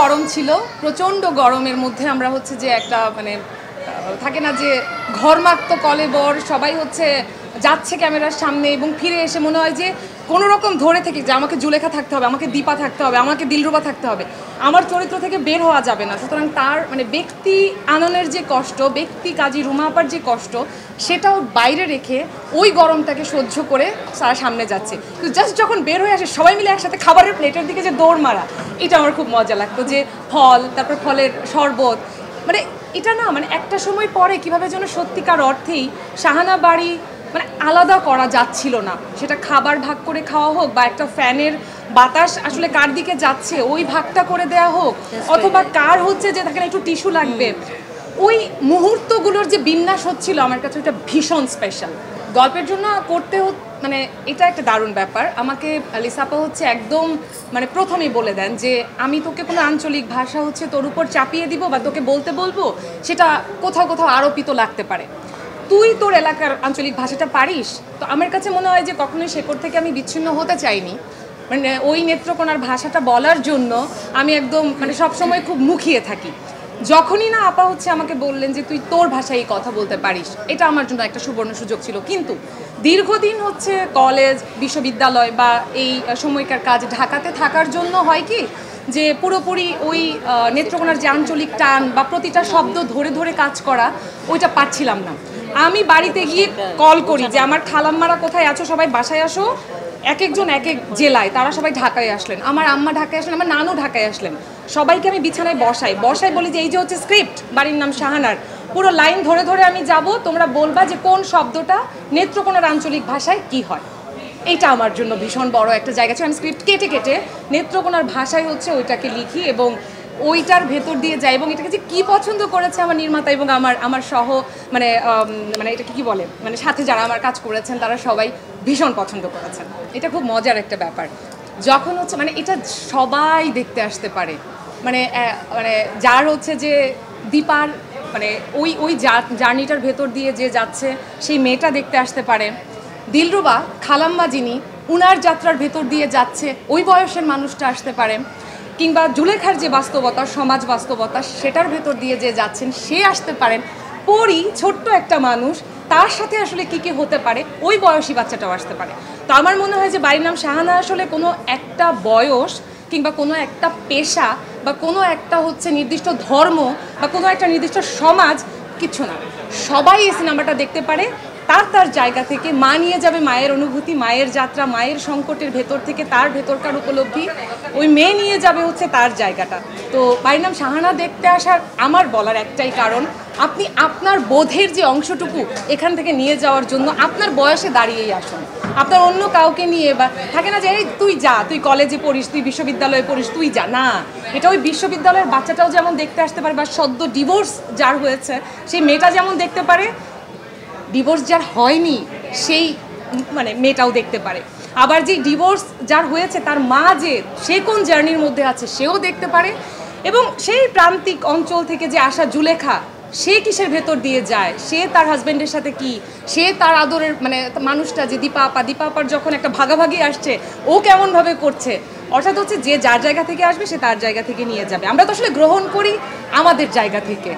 গরম ছিল, প্রচণ্ড গরমের মধ্যে আমরা হচ্ছে যে একটা মানে থাকে না যে ঘরমাক্ত কলেবর সবাই হচ্ছে যাচ্ছে ক্যামেরার সামনে এবং ফিরে এসে মনে হয় যে কোনো রকম ধরে থেকে যে আমাকে জুলেখা থাকতে হবে, আমাকে দীপা থাকতে হবে, আমাকে দিলরুবা থাকতে হবে, আমার চরিত্র থেকে বের হওয়া যাবে না। সুতরাং তার মানে ব্যক্তি আননের যে কষ্ট, ব্যক্তি কাজী রুমা আপার যে কষ্ট, সেটাও বাইরে রেখে ওই গরমটাকে সহ্য করে তারা সামনে যাচ্ছে। তো জাস্ট যখন বের হয়ে আসে সবাই মিলে একসাথে খাবারের প্লেটের দিকে যে দৌড় মারা, এটা আমার খুব মজা লাগতো। যে ফল, তারপর ফলের শরবত, মানে এটা না মানে একটা সময় পরে কীভাবে যেন সত্যিকার অর্থেই শাহানা বাড়ি মানে আলাদা করা যাচ্ছিল না। সেটা খাবার ভাগ করে খাওয়া হোক বা একটা ফ্যানের বাতাস আসলে কার দিকে যাচ্ছে ওই ভাগটা করে দেওয়া হোক, অথবা কার হচ্ছে যে দেখেন একটু টিস্যু লাগবে, ওই মুহূর্তগুলোর যে বিন্যাস হচ্ছিল আমার কাছে ওটা ভীষণ স্পেশাল। গল্পের জন্য করতে মানে এটা একটা দারুণ ব্যাপার। আমাকে লিসাপা হচ্ছে একদম মানে প্রথমেই বলে দেন যে আমি তোকে কোনো আঞ্চলিক ভাষা হচ্ছে তোর উপর চাপিয়ে দিব বা তোকে বলতে বলবো, সেটা কোথাও কোথাও আরোপিত লাগতে পারে, তুই তোর এলাকার আঞ্চলিক ভাষাটা পারিস। তো আমার কাছে মনে হয় যে কখনোই শেকড় থেকে আমি বিচ্ছিন্ন হতে চাইনি, মানে ওই নেত্রকোনার ভাষাটা বলার জন্য আমি একদম মানে সবসময় খুব মুখিয়ে থাকি। যখনই না আপা হচ্ছে আমাকে বললেন যে তুই তোর ভাষায় কথা বলতে পারিস, এটা আমার জন্য একটা সুবর্ণ সুযোগ ছিল। কিন্তু দীর্ঘদিন হচ্ছে কলেজ, বিশ্ববিদ্যালয় বা এই সময়কার কাজ ঢাকাতে থাকার জন্য হয় কি যে পুরোপুরি ওই নেত্রকোনার যে আঞ্চলিক টান বা প্রতিটা শব্দ ধরে ধরে কাজ করা, ওইটা পারছিলাম না। আমি বাড়িতে গিয়ে কল করি যে আমার খালাম্মারা কোথায় আছো, সবাই বাসায় আসো। এক একজন এক এক জেলায়, তারা সবাই ঢাকায় আসলেন, আমার আম্মা ঢাকায় আসলেন, আমার নানু ঢাকায় আসলেন। সবাইকে আমি বিছানায় বসাই বলি যে এই যে হচ্ছে স্ক্রিপ্ট, বাড়ির নাম শাহানার, পুরো লাইন ধরে ধরে আমি যাব, তোমরা বলবা যে কোন শব্দটা নেত্রকোনার আঞ্চলিক ভাষায় কি হয়। এইটা আমার জন্য ভীষণ বড় একটা জায়গা ছিল। আমি স্ক্রিপ্ট কেটে কেটে নেত্রকোনার ভাষায় হচ্ছে ওইটাকে লিখি এবং ওইটার ভেতর দিয়ে যায়। এবং এটাকে যে কী পছন্দ করেছে আমার নির্মাতা এবং আমার সহ মানে মানে এটাকে কী বলে মানে সাথে যারা আমার কাজ করেছেন তারা সবাই ভীষণ পছন্দ করেছেন। এটা খুব মজার একটা ব্যাপার যখন হচ্ছে মানে এটা সবাই দেখতে আসতে পারে, মানে মানে যার হচ্ছে যে দীপার মানে ওই জার্নিটার ভেতর দিয়ে যে যাচ্ছে সেই মেয়েটা দেখতে আসতে পারে, দিলরুবা খালাম্মা যিনি উনার যাত্রার ভেতর দিয়ে যাচ্ছে ওই বয়সের মানুষটা আসতে পারে, কিংবা জুলেখার যে বাস্তবতা, সমাজ বাস্তবতা, সেটার ভেতর দিয়ে যে যাচ্ছেন সে আসতে পারেন। পরি ছোট্ট একটা মানুষ, তার সাথে আসলে কী কী হতে পারে ওই বয়সী বাচ্চাটাও আসতে পারে। তো আমার মনে হয় যে বাড়ির নাম শাহানা আসলে কোনো একটা বয়স কিংবা কোনো একটা পেশা বা কোনো একটা হচ্ছে নির্দিষ্ট ধর্ম বা কোনো একটা নির্দিষ্ট সমাজ কিছু না, সবাই এই সিনেমাটা দেখতে পারে তার তার জায়গা থেকে। মা নিয়ে যাবে মায়ের অনুভূতি, মায়ের যাত্রা, মায়ের সংকটের ভেতর থেকে তার ভেতরকার উপলব্ধি, ওই মেয়ে নিয়ে যাবে হচ্ছে তার জায়গাটা। তো বাড়ির নাম শাহানা দেখতে আসার আমার বলার একটাই কারণ, আপনি আপনার বোধের যে অংশটুকু এখান থেকে নিয়ে যাওয়ার জন্য আপনার বয়সে দাঁড়িয়েই আসুন। আপনার অন্য কাউকে নিয়ে বা থাকে না যে এই তুই যা, তুই কলেজে পড়িস, তুই বিশ্ববিদ্যালয়ে পড়িস, তুই যা না, এটা ওই বিশ্ববিদ্যালয়ের বাচ্চাটাও যেমন দেখতে আসতে পারে বা সদ্য ডিভোর্স যার হয়েছে সেই মেয়েটা যেমন দেখতে পারে, ডিভোর্স যার হয়নি সেই মানে মেয়েটাও দেখতে পারে, আবার যে ডিভোর্স যার হয়েছে তার মা যে সে কোন জার্নির মধ্যে আছে সেও দেখতে পারে, এবং সেই প্রান্তিক অঞ্চল থেকে যে আসা জুলেখা সে কিসের ভেতর দিয়ে যায়, সে তার হাজব্যান্ডের সাথে কি, সে তার আদরের মানে মানুষটা যে দীপা আপার যখন একটা ভাগাভাগি আসছে ও কেমনভাবে করছে। অর্থাৎ হচ্ছে যে যার জায়গা থেকে আসবে সে তার জায়গা থেকে নিয়ে যাবে, আমরা তো আসলে গ্রহণ করি আমাদের জায়গা থেকে।